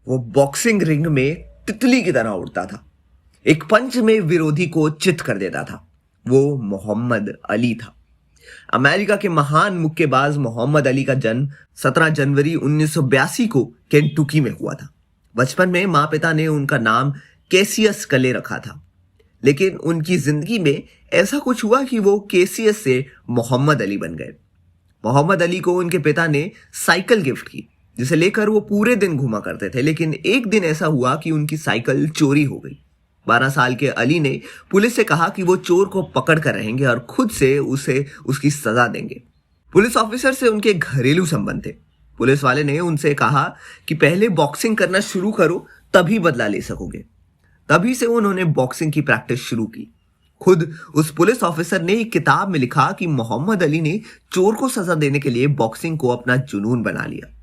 वो boxing ring में तितली की तरह उड़ता था। एक पंच में विरोधी को चित कर देता था। वो मोहम्मद अली था। अमेरिका के महान मुक्केबाज मोहम्मद अली का जन्म 17 जनवरी 1982 को केंटुकी में हुआ था। बचपन में माँ पिता ने उनका नाम कैसियस कले रखा था, लेकिन उनकी जिंदगी में ऐसा कुछ हुआ कि वो कैसियस से मोहम्मद अली बन गए। मोहम्मद अली को उनके पिता ने साइकिल गिफ्ट की, जिसे लेकर वो पूरे दिन घूमा करते थे। लेकिन एक दिन ऐसा हुआ कि उनकी साइकिल चोरी हो गई। 12 साल के अली ने पुलिस से कहा कि वो चोर को पकड़ कर रहेंगे और खुद से उसे उसकी सजा देंगे। पुलिस ऑफिसर से उनके घरेलू संबंध थे। पुलिस वाले ने उनसे कहा कि पहले बॉक्सिंग करना शुरू करो, तभी बदला ले सकोगे। तभी से उन्होंने बॉक्सिंग की प्रैक्टिस शुरू की। खुद उस पुलिस ऑफिसर ने एक किताब में लिखा कि मोहम्मद अली ने चोर को सजा देने के लिए बॉक्सिंग को अपना जुनून बना लिया।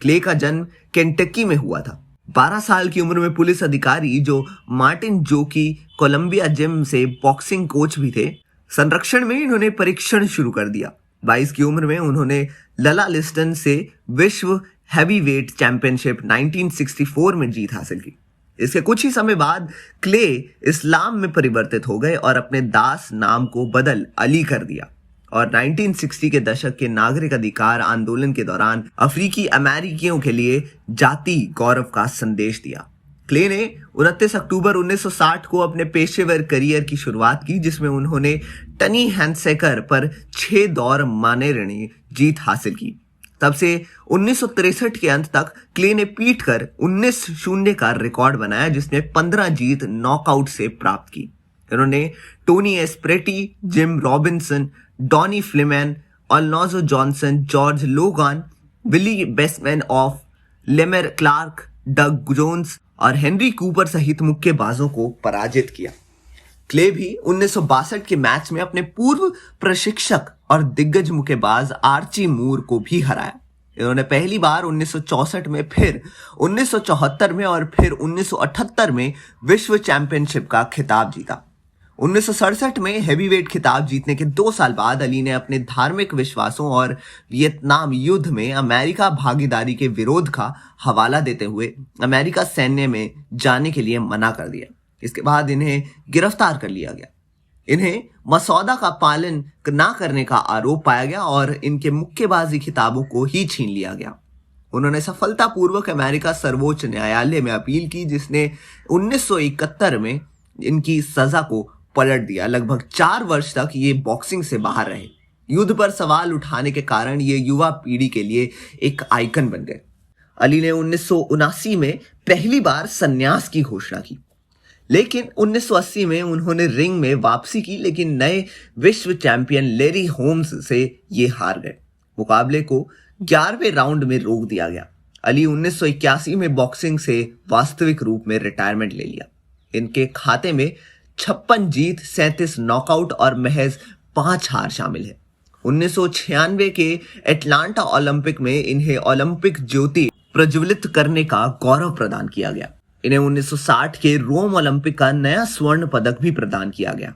क्ले का जन्म केंटकी में हुआ था। 12 साल की उम्र में पुलिस अधिकारी जो मार्टिन जो की कोलंबिया जिम से बॉक्सिंग कोच भी थे, संरक्षण में इन्होंने परीक्षण शुरू कर दिया। 22 की उम्र में उन्होंने लला लिस्टन से विश्व हैवीवेट चैंपियनशिप 1964 में जीत हासिल की। इसके कुछ ही समय बाद क्ले इस्लाम में परिवर्तित हो गए और अपने दास नाम को बदल अली कर दिया और 1960 के दशक के नागरिक अधिकार आंदोलन के दौरान अफ्रीकी अमेरिकियों के लिए जाति गौरव का संदेश दिया। क्ले ने 29 अक्टूबर 1960 को अपने पेशेवर करियर की शुरुआत की, जिसमें उन्होंने टनी हैंसेकर पर 6 दौर मानेरणी जीत हासिल की। तब से 1963 के अंत तक क्ले ने पीट कर 19-0 का रिकॉर्ड बनाया, जिसमें 15 जीत नॉकआउट से प्राप्त की। इन्होंने Tony Esperti, Jim Robinson, Donnie Fleeman, Alonzo Johnson, George Logan, Willie Besmanoff Lamar Clark, Doug Jones और हेनरी कूपर सहित मुक्केबाजों को पराजित किया। क्ले भी 1962 के मैच में अपने पूर्व प्रशिक्षक और दिग्गज मुक्केबाज आर्ची मूर को भी हराया। इन्होंने पहली बार 1964 में, फिर 1974 में और फिर 1978 में विश्व चैंपियनशिप का खिताब जीता। 1967 में हैवीवेट खिताब जीतने के 2 साल बाद अली ने अपने धार्मिक विश्वासों और वियतनाम युद्ध में अमेरिका भागीदारी के विरोध का हवाला देते हुए अमेरिका सैन्य में जाने के लिए मना कर दिया। इसके बाद इन्हें गिरफ्तार कर लिया गया। इन्हें मसौदा का पालन ना करने का आरोप पाया गया और इनके मुक्केबाजी खिताबों को ही छीन लिया गया। उन्होंने सफलतापूर्वक अमेरिका सर्वोच्च न्यायालय में अपील की, जिसने 1971 में इनकी सजा को पलट दिया। लगभग 4 वर्ष तक ये बॉक्सिंग से बाहर रहे। युद्ध पर सवाल उठाने के कारण ये युवा पीढ़ी के लिए एक आइकन बन गए। अली ने 1979 में पहली बार संन्यास की घोषणा की, लेकिन 1980 में उन्होंने रिंग में वापसी की, लेकिन नए विश्व चैंपियन लेरी होम्स से ये हार गए। मुकाबले को 11वें राउंड में रोक दिया गया। अली 1981 में बॉक्सिंग से वास्तविक रूप में रिटायरमेंट ले लिया। इनके खाते में 56 जीत, 37 नॉकआउट और महज 5 हार शामिल है। 1996 के एटलांटा ओलंपिक में इन्हें ओलंपिक ज्योति प्रज्वलित करने का गौरव प्रदान किया गया। इन्हें 1960 के रोम ओलंपिक का नया स्वर्ण पदक भी प्रदान किया गया।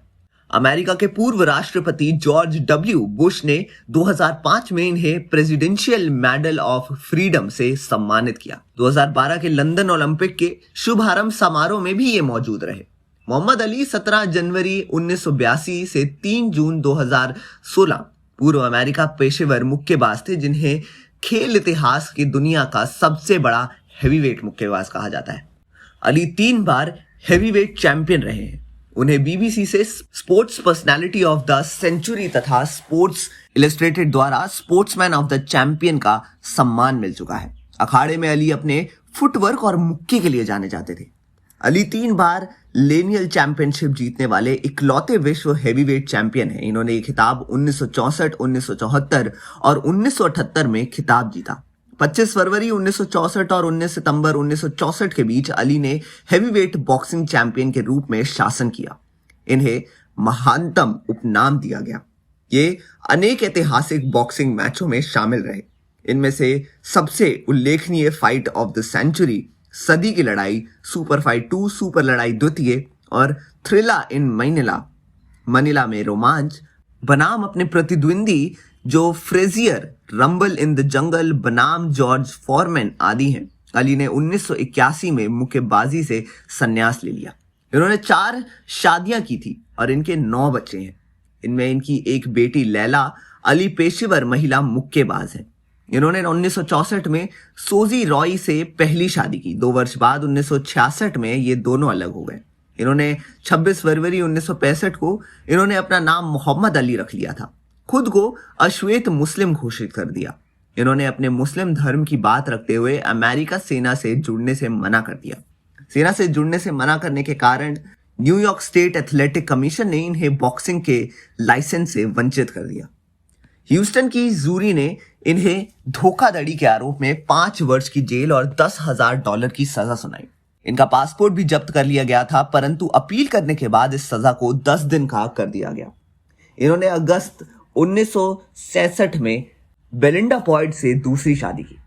अमेरिका के पूर्व राष्ट्रपति जॉर्ज डब्ल्यू बुश ने 2005 में इन्हें प्रेसिडेंशियल मेडल ऑफ फ्रीडम से सम्मानित किया। 2012 के लंदन ओलंपिक के शुभारंभ समारोह में भी ये मौजूद रहे। मोहम्मद अली 17 जनवरी 1982 से 3 जून 2016 पूर्व अमेरिका पेशेवर मुक्केबाज थे, जिन्हें खेल इतिहास की दुनिया का सबसे बड़ा हैवीवेट मुक्केबाज कहा जाता है। अली 3 बार हैवीवेट चैंपियन रहे हैं। उन्हें बीबीसी से sports personality of the century तथा स्पोर्ट्स इलस्ट्रेटेड द्वारा स्पोर्ट्समैन ऑफ द चैंपियन का सम्मान मिल चुका है। अखाड़े में अली अपने फुटवर्क और मुक्के के लिए जाने जाते थे। अली 3 बार लेनियल चैंपियनशिप जीतने वाले इकलौते विश्व हैवीवेट चैंपियन हैं। इन्होंने ये खिताब 1964, 1974 और 1978 में खिताब जीता। 25 फरवरी 1964 और 19 सितंबर 1964 के बीच अली ने हैवीवेट बॉक्सिंग चैंपियन के रूप में शासन किया। इन्हें महानतम उपनाम दिया गया। ये अनेक ऐतिहासिक बॉक्सिंग मैचों में शामिल रहे। इनमें से सबसे उल्लेखनीय फाइट ऑफ द सेंचुरी, सदी की लड़ाई, सुपर फाइट 2, सुपर लड़ाई द्वितीय और थ्रिला इन मनीला में रोमांच बनाम अपने प्रतिद्वंदी जो Frazier, rumble in the jungle बनाम जॉर्ज फॉरमैन आदि हैं। अली ने 1981 में मुक्केबाजी से संन्यास ले लिया। इन्होंने 4 शादियां की थी और इनके 9 बच्चे हैं। इनमें इनकी एक बेटी लैला अली पेशेवर महिला मुक्केबाज है। इन्होंने 1964 में सोजी रॉय से पहली शादी की। 2 वर्ष बाद 1966 में ये दोनों अलग हो गए। इन्होंने 26 फरवरी 1965 को इन्होंने अपना नाम मोहम्मद अली रख लिया था। खुद को अश्वेत मुस्लिम घोषित कर दिया। इन्होंने अपने मुस्लिम धर्म की बात रखते हुए अमेरिका सेना से जुड़ने से मना कर दिया। सेना से जुड़ने से मना करने के कारण न्यूयॉर्क स्टेट एथलेटिक कमीशन ने इन्हें बॉक्सिंग के लाइसेंस से वंचित कर दिया। ह्यूस्टन की जूरी ने इन्हें धोखाधड़ी के आरोप में 5 वर्ष की जेल और $10,000 की सजा सुनाई। इनका पासपोर्ट भी जब्त कर लिया गया था, परंतु अपील करने के बाद इस सजा को 10 दिन का कर दिया गया। इन्होंने अगस्त 1966 में बेलिंडा पॉइंट से दूसरी शादी की।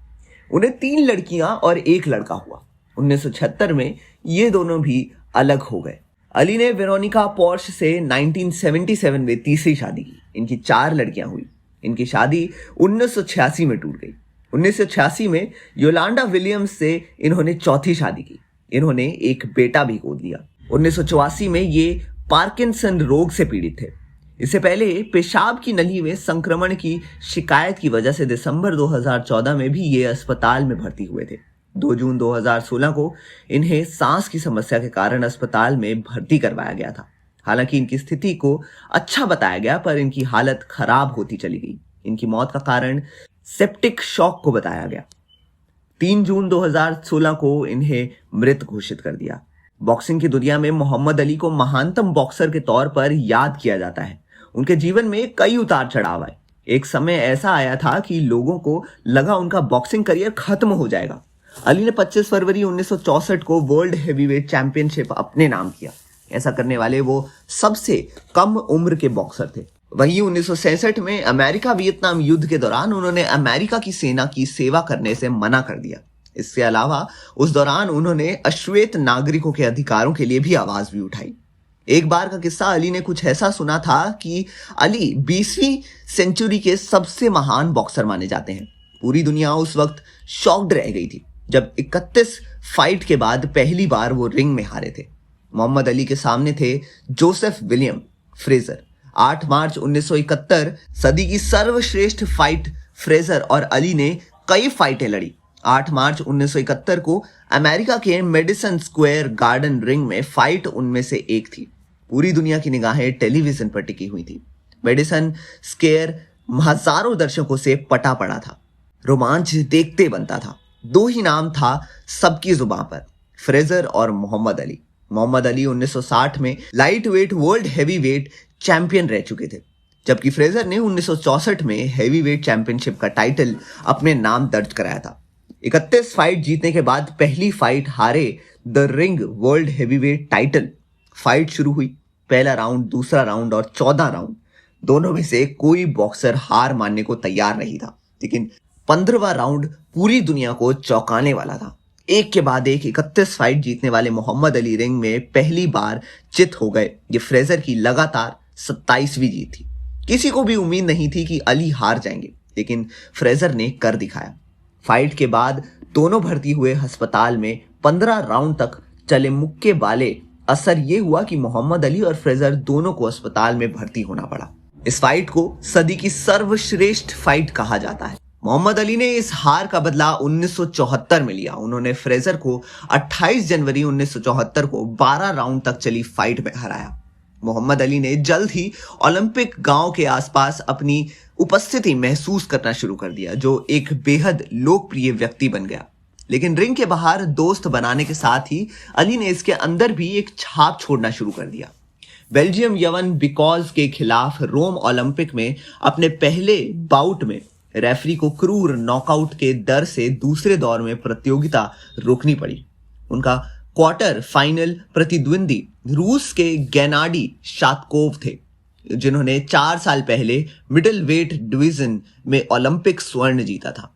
उन्हें 3 लड़कियां और 1 लड़का हुआ। 1976 में ये दोनों भी अलग हो गए। अली ने वेरोनिका पॉर्श से 1977 में तीसरी शादी की। इनकी 4 लड़कियां हुई। इनकी शादी 1986 में टूट गई। 1986 में योलांडा विलियम्स से इन्होंने चौथी शादी की। इन्होंने एक बेटा भी गोद लिया। 1984 में ये पार्किंसन रोग से पीड़ित थे। इससे पहले पेशाब की नली में संक्रमण की शिकायत की वजह से दिसंबर 2014 में भी ये अस्पताल में भर्ती हुए थे। 2 जून 2016 को इन्हें सांस की समस्या के कारण अस्पताल में भर्ती करवाया गया था। हालांकि इनकी स्थिति को अच्छा बताया गया, पर इनकी हालत खराब होती चली गई। इनकी मौत का कारण सेप्टिक शॉक को बताया गया। 3 जून 2016 को इन्हें मृत घोषित कर दिया। बॉक्सिंग की दुनिया में मोहम्मद अली को महानतम बॉक्सर के तौर पर याद किया जाता है। उनके जीवन में कई उतार चढ़ाव आए। एक समय ऐसा आया था कि लोगों को लगा उनका बॉक्सिंग करियर खत्म हो जाएगा। अली ने 25 फरवरी 1964 को वर्ल्ड हेवीवेट चैंपियनशिप अपने नाम किया। ऐसा करने वाले वो सबसे कम उम्र के बॉक्सर थे। वहीं 1967 में अमेरिका वियतनाम युद्ध के दौरान उन्होंने अमेरिका की सेना की सेवा करने से मना कर दिया। इसके अलावा उस दौरान उन्होंने अश्वेत नागरिकों के अधिकारों के लिए भी आवाज भी उठाई। एक बार का किस्सा, अली ने कुछ ऐसा सुना था कि अली 20वीं सेंचुरी के सबसे महान बॉक्सर माने जाते हैं। पूरी दुनिया उस वक्त शॉक्ड रह गई थी जब 31 फाइट के बाद पहली बार वो रिंग में हारे थे। मोहम्मद अली के सामने थे जोसेफ विलियम फ्रेजर। 8 मार्च 1971 सदी की सर्वश्रेष्ठ फाइट फ्रेजर और अली ने कई फाइटें लड़ी। 8 मार्च 1971 को अमेरिका के मेडिसन स्क्वायर गार्डन रिंग में फाइट उनमें से एक थी। पूरी दुनिया की निगाहें टेलीविजन पर टिकी हुई थी। मेडिसन स्क्वायर हजारों दर्शकों से पटा पड़ा था। रोमांच देखते बनता था। 2 ही नाम था सबकी जुबान पर, फ्रेजर और मोहम्मद अली। मोहम्मद अली 1960 में light weight world heavy weight champion रह चुके थे, जबकि फ्रेजर ने 1964 में हैवी वेट चैंपियनशिप का टाइटल अपने नाम दर्ज कराया था। 31 फाइट जीतने के बाद पहली फाइट हारे the ring world heavyweight title. Fight शुरू हुई। पहला राउंड, दूसरा राउंड और 14 राउंड, दोनों में से कोई बॉक्सर हार मानने को तैयार नहीं था। लेकिन 15वां राउंड पूरी दुनिया को चौंकाने वाला था। एक के बाद एक 31 फाइट जीतने वाले मोहम्मद अली रिंग में पहली बार चित हो गए। ये फ्रेजर की लगातार 27वीं जीत थी। किसी को भी उम्मीद नहीं थी कि अली हार जाएंगे, लेकिन फ्रेजर ने कर दिखाया। फाइट के बाद दोनों भर्ती हुए अस्पताल में 15 राउंड तक चले मुक्के वाले असर ये हुआ कि मोहम्मद अली और फ्रेजर दोनों को अस्पताल में भर्ती होना पड़ा। इस फाइट को सदी की सर्वश्रेष्ठ फाइट कहा जाता है। मोहम्मद अली ने इस हार का बदला 1974 में लिया। उन्होंने फ्रेजर को 28 जनवरी 1974 को 12 राउंड तक चली फाइट में हराया। मोहम्मद अली ने जल्द ही ओलंपिक गांव के आसपास अपनी उपस्थिति महसूस करना शुरू कर दिया, जो एक बेहद लोकप्रिय व्यक्ति बन गया। लेकिन रिंग के बाहर दोस्त बनाने के साथ ही अली ने इसके अंदर भी एक छाप छोड़ना शुरू कर दिया। बेल्जियम यवन बिकॉज के खिलाफ रोम ओलंपिक में अपने पहले बाउट में रेफरी को क्रूर नॉकआउट के डर से दूसरे दौर में प्रतियोगिता रोकनी पड़ी। उनका क्वार्टर फाइनल प्रतिद्वंदी रूस के गेनाडी शातकोव थे, जिन्होंने 4 साल पहले मिडिल वेट डिवीजन में ओलंपिक स्वर्ण जीता था।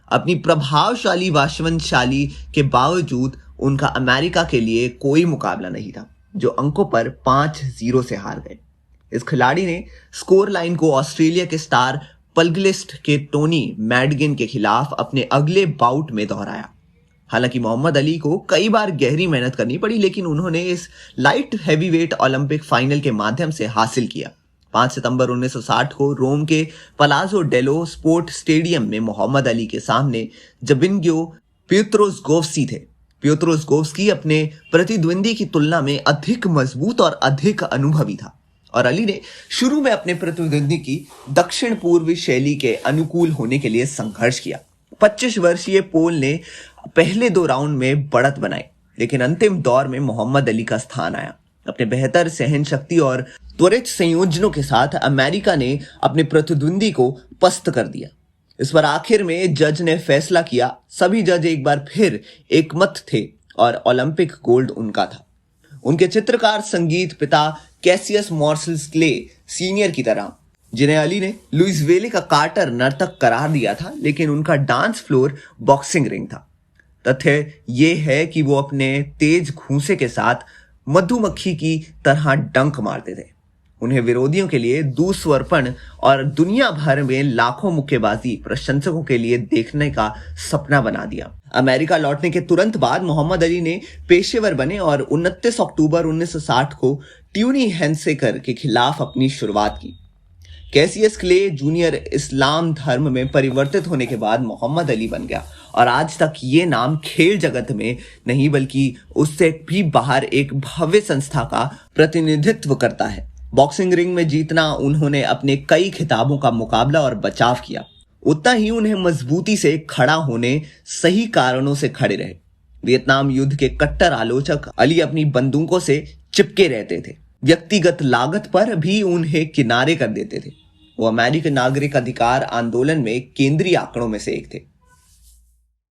अपनी प्रभावशाली वाशवंशाली के बावजूद उनका अमेरिका के लिए कोई मुकाबला नहीं था, जो अंकों पर 5-0 से हार गए। इस खिलाड़ी ने स्कोर लाइन को ऑस्ट्रेलिया के स्टार पल्गलिस्ट के टोनी मैडगिन के खिलाफ अपने अगले बाउट में दोहराया। हालांकि मोहम्मद अली को कई बार गहरी मेहनत करनी पड़ी, लेकिन उन्होंने इस लाइट हैवीवेट ओलंपिक फाइनल के माध्यम से हासिल किया। 5 सितंबर 1960 को रोम के पलाजो डेलो स्पोर्ट स्टेडियम में मोहम्मद अली के सामने जबिंग्यो प्योत्रोस्गोव्स्की थे। प्योत्रोस्गोव्स्की अपने प्रतिद्वंदी की तुलना में अधिक मजबूत और अधिक अनुभवी था, और अली ने शुरू में अपने प्रतिद्वंदी की दक्षिण पूर्वी शैली के अनुकूल होने के लिए संघर्ष किया। 25 वर्षीय पोल ने पहले 2 राउंड में बढ़त बनाई, लेकिन अंतिम दौर में मोहम्मद अली का स्थान आया। अपने बेहतर सहन शक्ति और त्वरित संयोजनों के साथ अमेरिका ने अपने प्रतिद्वंदी को पस्त कर दिया। इस पर आखिर में जज ने फैसला किया। सभी जज एक बार फिर एकमत थे और ओलंपिक गोल्ड उनका था। उनके चित्रकार संगीत पिता कैसियस मॉर्सेल्स क्ले सीनियर की तरह, जिन्हें अली ने लुइस वेले का कार्टर नर्तक करार दिया था, लेकिन उनका डांस फ्लोर बॉक्सिंग रिंग था। तथ्य यह है कि वो अपने तेज घूंसे के साथ मधुमक्खी की तरह डंक मारते थे। उन्हें विरोधियों के लिए दुस्वर्पण और दुनिया भर में लाखों मुक्केबाजी प्रशंसकों के लिए देखने का सपना बना दिया। अमेरिका लौटने के तुरंत बाद मोहम्मद अली ने पेशेवर बने और 29 अक्टूबर 1960 को ट्यूनी हेंसेकर के खिलाफ अपनी शुरुआत की। कैसियस क्ले जूनियर इस्लाम धर्म में परिवर्तित होने के बाद मोहम्मद अली बन गया, और आज तक ये नाम खेल जगत में नहीं बल्कि उससे भी बाहर एक भव्य संस्था का प्रतिनिधित्व करता है। बॉक्सिंग रिंग में जीतना उन्होंने अपने कई खिताबों का मुकाबला और बचाव किया, उतना ही उन्हें मजबूती से खड़ा होने सही कारणों से खड़े रहे। वियतनाम युद्ध के कट्टर आलोचक अली अपनी बंदूकों से चिपके रहते थे। व्यक्तिगत लागत पर भी उन्हें किनारे कर देते थे। वो अमेरिकन नागरिक अधिकार आंदोलन में केंद्रीय आंकड़ों में से एक थे।